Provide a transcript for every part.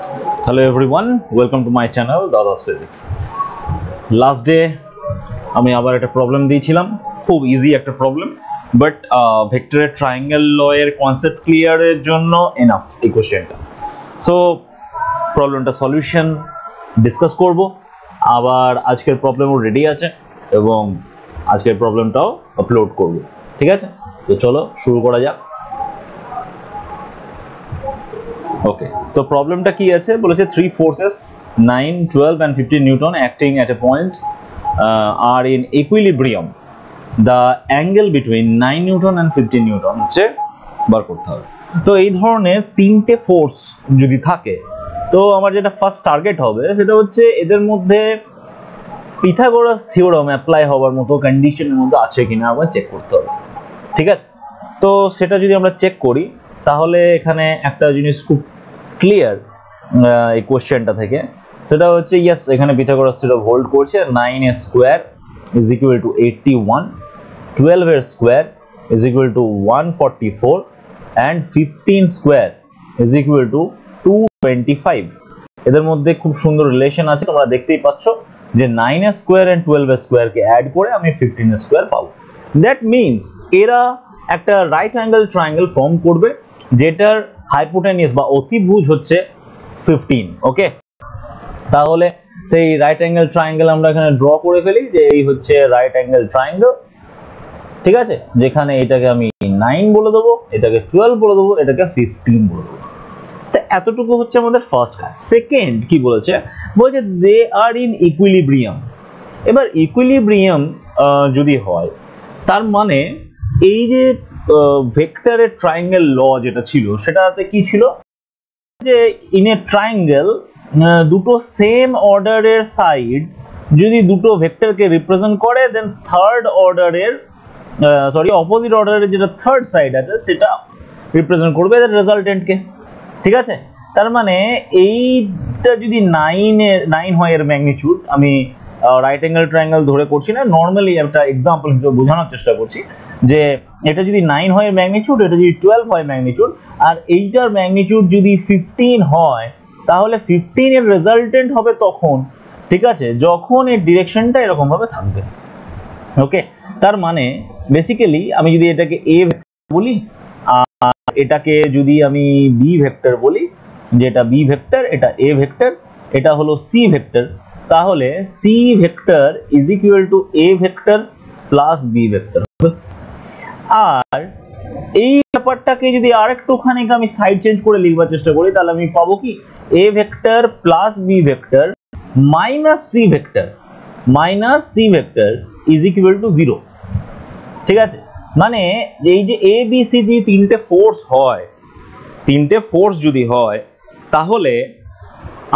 Hello everyone, welcome to my channel Dada's Physics. Last day আমি আবার একটা problem দিয়েছিলাম, খুব ইজি একটা প্রবলেম, বাট ভেক্টরের ট্রায়াঙ্গেল ল এর কনসেপ্ট ক্লিয়ারের জন্য এনাফ এই কোশ্চেনটা। সো প্রবলেমটা সলিউশন ডিসকাস করব। আবার আজকের প্রবলেমও রেডি আছে এবং আজকের প্রবলেমটাও আপলোড করব, ঠিক আছে? তো চলো শুরু করা যাক। ওকে, তো প্রবলেমটা কি আছে বলেছে, 3 forces 9, 12 and 15 Newton acting at a point are in equilibrium. The angle between 9 Newton and 15 Newton হচ্ছে বার করতে হবে। তো এই ধরনের তিনটে ফোর্স যদি থাকে, তো আমার যেটা ফার্স্ট টার্গেট হবে সেটা হচ্ছে এদের মধ্যে পিথাগোরাস থিওরাম অ্যাপ্লাই হওয়ার মতো কন্ডিশনের মধ্যে আছে কিনা আমরা চেক করতে হবে, ঠিক আছে? তো সেটা যদি আমরা চেক করি তাহলে এখানে একটা জিনিস খুব ক্লিয়ার এই কোশ্চেনটা থেকে, সেটা হচ্ছে ইয়েস, এখানে পিথাগোরাস থিওরাম হোল্ড করছে। 9 এর স্কোয়ার ইজ ইকুয়াল টু 81, 12 এর square is equal two 144 and 15 square is equal two 225। এদের মধ্যে খুব সুন্দর রিলেশন আছে, তোমরা দেখতেই পাচ্ছ যে 9 এর স্কোয়ার অ্যান্ড 12 এর স্কোয়ারকে অ্যাড করে আমি 15 এর স্কোয়ার পাবো। দ্যাট মিনস এরা একটা রাইট অ্যাঙ্গেল ট্রায়াঙ্গেল ফর্ম করবে যেটার হাইপোটেনিয়াস বা অতিভুজ হচ্ছে 15। ওকে, তাহলে সেই রাইট অ্যাঙ্গেল ট্রায়াঙ্গেল আমরা এখানে ড্র করে ফেলি যে এই হচ্ছে রাইট অ্যাঙ্গেল ট্রায়াঙ্গেল, ঠিক আছে? যেখানে এটাকে আমি 9 বলে দেবো, এটাকে 12 বলে দেবো, এটাকে 15 বলে দেবো। তো এতটুকু হচ্ছে আমাদের ফার্স্ট কাজ। সেকেন্ড কি বলেছে, বলছে দে আর ইন ইকুইলিব্রিয়াম। এবার ইকুইলিব্রিয়াম যদি হয় তার মানে এই যে ভেক্টরের ট্রায়াঙ্গেল ল যেটা ছিল সেটাতে কি ছিল, যে ইন এ ট্রায়াঙ্গেল দুটো সেম অর্ডারের সাইড যদি দুটো ভেক্টরকে রিপ্রেজেন্ট করে, দেন থার্ড অর্ডারের অপোজিট অর্ডারের যেটা থার্ড সাইড আছে সেটা রিপ্রেজেন্ট করবে এদের রেজাল্টেন্টকে, ঠিক আছে? তার মানে এইটা যদি 9 হয় এর ম্যাগনিটিউড, আমি রাইট অ্যাঙ্গেল ট্রায়াঙ্গেল ধরে করছি না, নর্মালি একটা এক্সাম্পল হিসেবে বোঝানোর চেষ্টা করছি যে এটা যদি 9 হয় ম্যাগনিটিউড, এটা যদি 12 হয় ম্যাগনিটিউড, আর এইটার ম্যাগনিটিউড যদি 15 হয়, তাহলে 15 এর রেজাল্টেন্ট হবে তখন, ঠিক আছে, যখন এর ডিরেকশনটা এরকম ভাবে থাকবে। ওকে, তার মানে বেসিক্যালি আমি যদি এটাকে এ ভেক্টর বলি আর এটাকে যদি আমি বি ভেক্টর বলি, যেটা বি ভেক্টর, এটা এ ভেক্টর, এটা হলো সি ভেক্টর, তাহলে C vector is equal to A vector plus B vector হবে। আর এই ব্যাপারটাকে যদি আরেকটুখানি আমি সাইড চেঞ্জ করে লিখবার চেষ্টা করি, তাহলে আমি পাবো কি, A vector plus B vector minus C vector is equal to 0, ঠিক আছে? মানে এই যে এ বি সি যদি তিনটে ফোর্স যদি হয় তাহলে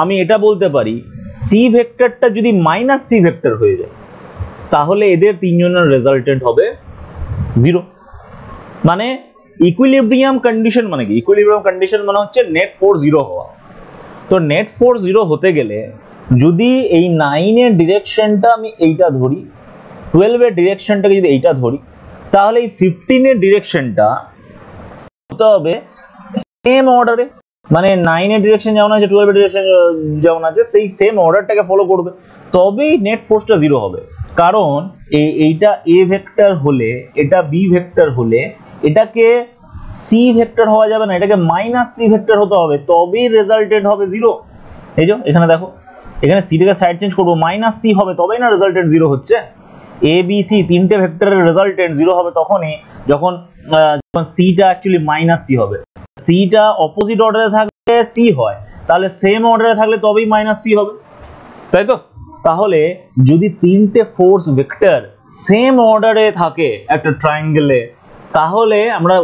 আমি এটা বলতে পারি সি ভেক্টরটা যদি মাইনাস সি ভেক্টর হয়ে যায় তাহলে এদের তিনজনের রেজাল্টেন্ট হবে 0। মানে ইকুইলিব্রিয়াম কন্ডিশন মানে কি? ইকুইলিব্রিয়াম কন্ডিশন মানে হচ্ছে নেট ফোর্স 0 হওয়া। তো নেট ফোর্স 0 হতে গেলে যদি এই 9 এর ডিরেকশনটা আমি এইটা ধরি, 12 এর ডিরেকশনটাকে যদি এইটা ধরি, তাহলে এই 15 এর ডিরেকশনটা হতে হবে সেম অর্ডারে, মানে 9 এর ডিরেকশন যেমন আছে 12 এর ডিরেকশন যেমন আছে সেই সেম অর্ডারটাকে ফলো করবে, তবেই নেট ফোর্সটা 0 হবে। কারণ এইটা এ ভেক্টর হলে, এটা বি ভেক্টর হলে এটাকে সি ভেক্টর হওয়া যাবে না, এটাকে মাইনাস সি ভেক্টর হতে হবে, তবেই রেজাল্টেন্ট হবে 0। এই যে এখানে দেখো, এখানে সিটাকে সাইড চেঞ্জ করবো, মাইনাস সি হবে তবেই না রেজাল্টেন্ট 0 হচ্ছে। এ বি সি তিনটে ভেক্টরের রেজাল্টেন্ট 0 হবে তখনই যখন সিটা অ্যাকচুয়ালি মাইনাস সি হবে। সিটা অপোজিট অর্ডারে থাকলে সি হয়, তাহলে সেম অর্ডারে থাকলে তবেই মাইনাস সি হবে, তাই তো? তাহলে যদি তিনটে ফোর্স ভেক্টর সেম অর্ডারে থাকে একটা ট্রায়াঙ্গেলে, তাহলে আমরা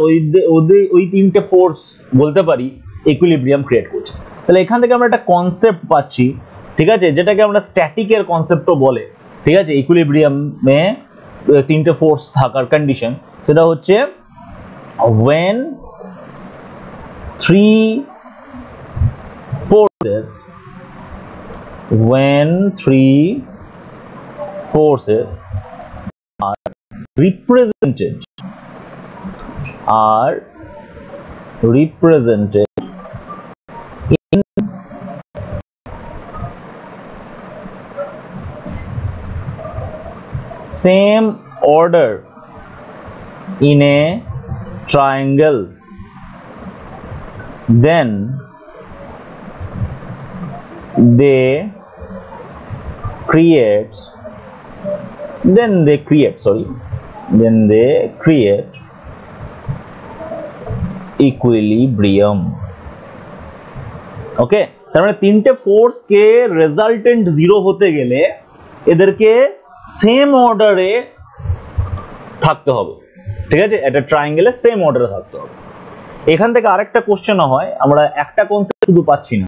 ওই তিনটে ফোর্স বলতে পারি ইকুইলিব্রিয়াম ক্রিয়েট করছে। তাহলে এখান থেকে আমরা একটা কনসেপ্ট পাচ্ছি, ঠিক আছে, যেটাকে আমরা স্ট্যাটিকের কনসেপ্টও বলে, ঠিক আছে? ইকুইলিব্রিয়ামে তিনটে ফোর্স থাকার কন্ডিশন, সেটা হচ্ছে when three forces are represented in same order in a triangle, then they create equilibrium. ওকে, তার মানে তিনটে ফোর্স কে রেজাল্টেন্ট জিরো হতে গেলে এদেরকে সেম অর্ডারে থাকতে হবে, ঠিক আছে, একটা ট্রায়াঙ্গেলে সেম অর্ডারে থাকতে হবে। এখান থেকে আরেকটা কোশ্চেন হয়, আমরা একটা কনসেপ্ট শুধু পাচ্ছি না,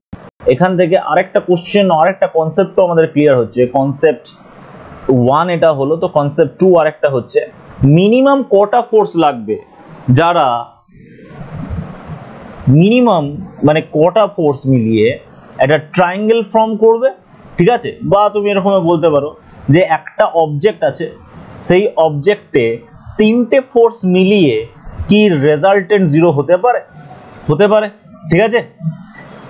এখান থেকে আরেকটা কোশ্চেন আরেকটা কনসেপ্টও আমাদের ক্লিয়ার হচ্ছে। কনসেপ্ট 1 এটা হলো, তো কনসেপ্ট 2 আরেকটা হচ্ছে মিনিমাম কটা ফোর্স লাগবে, যারা মিনিমাম মানে কটা ফোর্স মিলিয়ে একটা ট্রায়াঙ্গেল ফর্ম করবে, ঠিক আছে। বা তুমি এরকম বলতে পারো যে একটা অবজেক্ট আছে, সেই অবজেক্টে তিনটে ফোর্স মিলিয়ে কি রেজাল্টেন্ট জিরো হতে পারে, ঠিক আছে।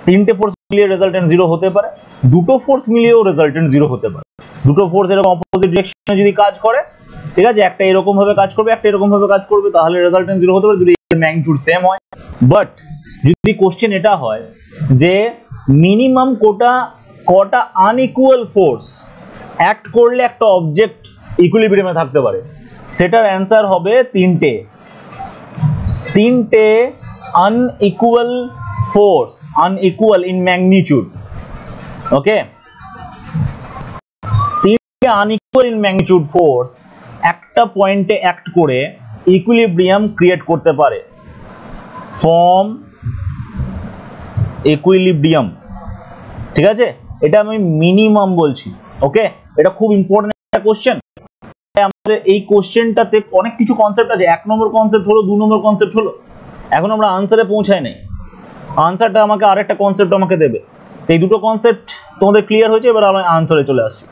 তিনটে ফোর্স মিলিয়ে রেজাল্টেন্ট জিরো হতে পারে, দুটো ফোর্স মিলিয়েও রেজাল্টেন্ট জিরো হতে পারে। দুটো ফোর্স এরকম অপোজিট ডিরেকশনে যদি কাজ করে, ঠিক আছে, একটা এরকম ভাবে কাজ করবে, একটা এরকম ভাবে কাজ করবে, তাহলে রেজাল্টেন্ট জিরো হতে পারে যদি ম্যাগনিটিউড সেম হয়। বাট যদি কোশ্চেন এটা হয় যে মিনিমাম কটা আনইকুয়াল ফোর্স অ্যাক্ট করলে একটা অবজেক্ট ইকুইলিব্রিয়ামে থাকতে পারে, সেটার অ্যান্সার হবে তিনটে unequal force, unequal in magnitude. Okay, তিনটে আনইকুয়াল ইন ম্যাগনিটিউড ফোর্স একটা পয়েন্টে অ্যাক্ট করে ইকুইলিব্রিয়াম ক্রিয়েট করতে পারে, ফর্ম ইকুইলিব্রিয়াম, ঠিক আছে। এটা আমি মিনিমাম বলছি। ওকে, এটা খুব ইম্পর্টেন্ট একটা কোশ্চেন। আমাদের এই কোশ্চেনটাতে অনেক কিছু কনসেপ্ট আছে, 1 নম্বর কনসেপ্ট হলো, 2 নম্বর কনসেপ্ট হলো, এখন আমরা আনসারে পৌঁছাই নাই। আনসারটা আমাকে আরেকটা কনসেপ্ট আমাকে দেবে, এই দুটো কনসেপ্ট তোমাদের ক্লিয়ার হয়েছে, এবার আমরা আনসারে চলে আসছি।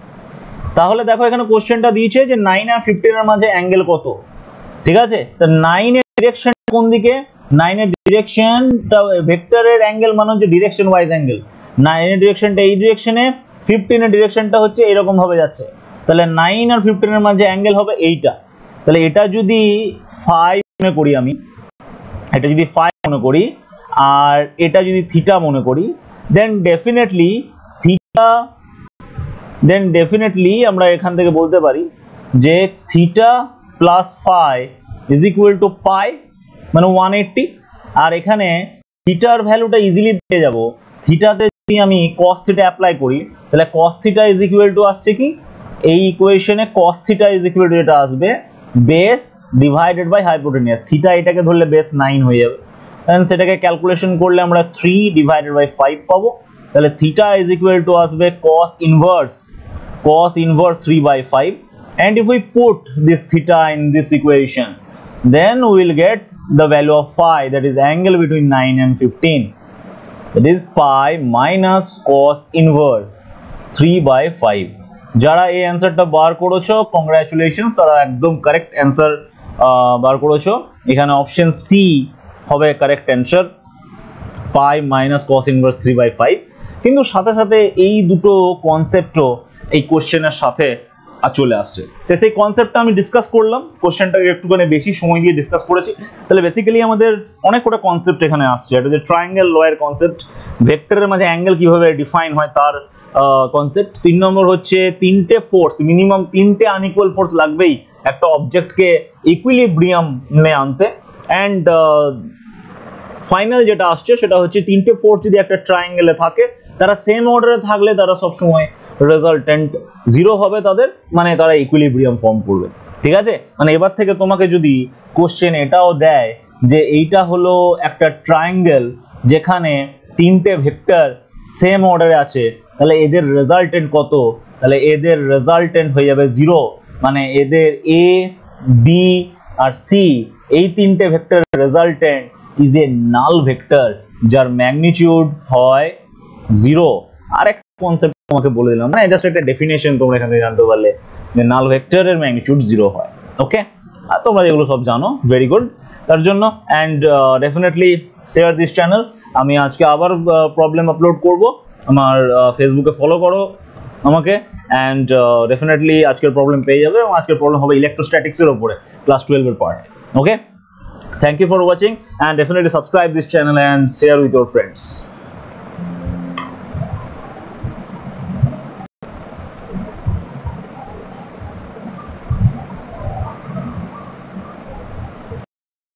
তাহলে দেখো এখানে কোশ্চেনটা দিয়েছে যে 9 আর 15 এর মাঝে অ্যাঙ্গেল কত, ঠিক আছে। তা 9 এর ডিরেকশন কোন দিকে, 9 এর ডিরেকশনটা ভেক্টরের অ্যাঙ্গেল মানে হচ্ছে ডিরেকশন ওয়াইজ অ্যাঙ্গেল। 9 এর ডিরেকশনটা এই ডিরেকশনে, 15 এর ডিরেকশনটা হচ্ছে এরকম ভাবে যাচ্ছে, তাহলে 9 আর 15 এর মাঝে অ্যাঙ্গেল হবে এইটা। তাহলে এটা যদি ফাই মনে করি আমি, এটা যদি ফাই মনে করি আর এটা যদি থিটা মনে করি, দেন ডেফিনেটলি আমরা এখান থেকে বলতে পারি যে theta plus phi is equal to pi, মানে 180। আর এখানে থিটার ভ্যালুটা ইজিলি পেয়ে যাব, থিটাতে যদি আমি কস থিটা অ্যাপ্লাই করি, তাহলে cos theta is equal to আসছে কি, এই ইকুয়েশনে cos theta is equal to যেটা আসবে base divided by hypotenuse. Theta এটাকে ধরলে বেস 9 হয়ে যাবে, দেন সেটাকে ক্যালকুলেশন করলে আমরা 3 ডিভাইডেড বাই 5 পাবো। তাহলে থিটা ইজ ইকুয়াল টু আসবে cos inverse 3/5, and if we put this theta in this equation, then we will get the value of phi, that is angle between 9 and 15, that is pi minus cos inverse 3/5। যারা এই অ্যান্সারটা বার করেছো congratulations, তারা একদম correct answer বার করেছো। এখানে option C হবে correct answer, পাই minus cos inverse 3/5। কিন্তু সাথে সাথে এই দুটো কনসেপ্টও এই কোশ্চেনের সাথে চলে আসছে, তো সেই কনসেপ্টটা আমি ডিসকাস করলাম, কোশ্চেনটাকে একটুখানি বেশি সময় দিয়ে ডিসকাস করেছি। তাহলে বেসিক্যালি আমাদের অনেক কটা কনসেপ্ট এখানে আসছে। এটা যে ট্রায়াঙ্গেল লয়ের কনসেপ্ট, ভেক্টরের মাঝে অ্যাঙ্গেল কিভাবে ডিফাইন হয় তার কনসেপ্ট। 3 নম্বর হচ্ছে তিনটে ফোর্স, মিনিমাম তিনটে আনইকুয়াল ফোর্স লাগবেই একটা অবজেক্টকে ইকুইলিব্রিয়ামে আনতে। অ্যান্ড ফাইনাল যেটা আসছে সেটা হচ্ছে তিনটে ফোর্স যদি একটা ট্রায়াঙ্গেলে থাকে, তারা সেম অর্ডারে থাকলে তারা সবসময় রেজাল্টেন্ট জিরো হবে তাদের, মানে তারা ইকুইলিব্রিয়াম ফর্ম করবে, ঠিক আছে। মানে এবার থেকে তোমাকে যদি কোশ্চেন এটাও দেয় যে এইটা হলো একটা ট্রায়াঙ্গেল যেখানে তিনটে ভেক্টর সেম অর্ডারে আছে, তাহলে এদের রেজাল্টেন্ট কত, তাহলে এদের রেজাল্টেন্ট হয়ে যাবে জিরো, মানে এদের এ বি আর সি এই তিনটে ভেক্টরের resultant is a null vector যার ম্যাগনিটিউড হয় জিরো। আরেকটা কনসেপ্ট তোমাকে বলে দিলাম, মানে জাস্ট একটা ডেফিনেশন তোমরা এখান থেকে জানতে পারলে যে নাল ভেক্টরের ম্যাগনিটিউড জিরো হয়। ওকে, আর তোমরা যেগুলো সব জানো, ভেরি গুড তার জন্য। And definitely share this channel. আমি আজকে আবার প্রবলেম আপলোড করব, আমার ফেসবুকে ফলো করো, আমাকে, অ্যান্ড ডেফিনেটলি আজকের প্রবলেম পেয়ে যাবে, এবং আজকের প্রবলেম হবে ইলেকট্রোস্ট্যাটিক্সের উপরে ক্লাস 12 এর part. Okay, thank you for watching, and definitely subscribe this channel and share with your friends.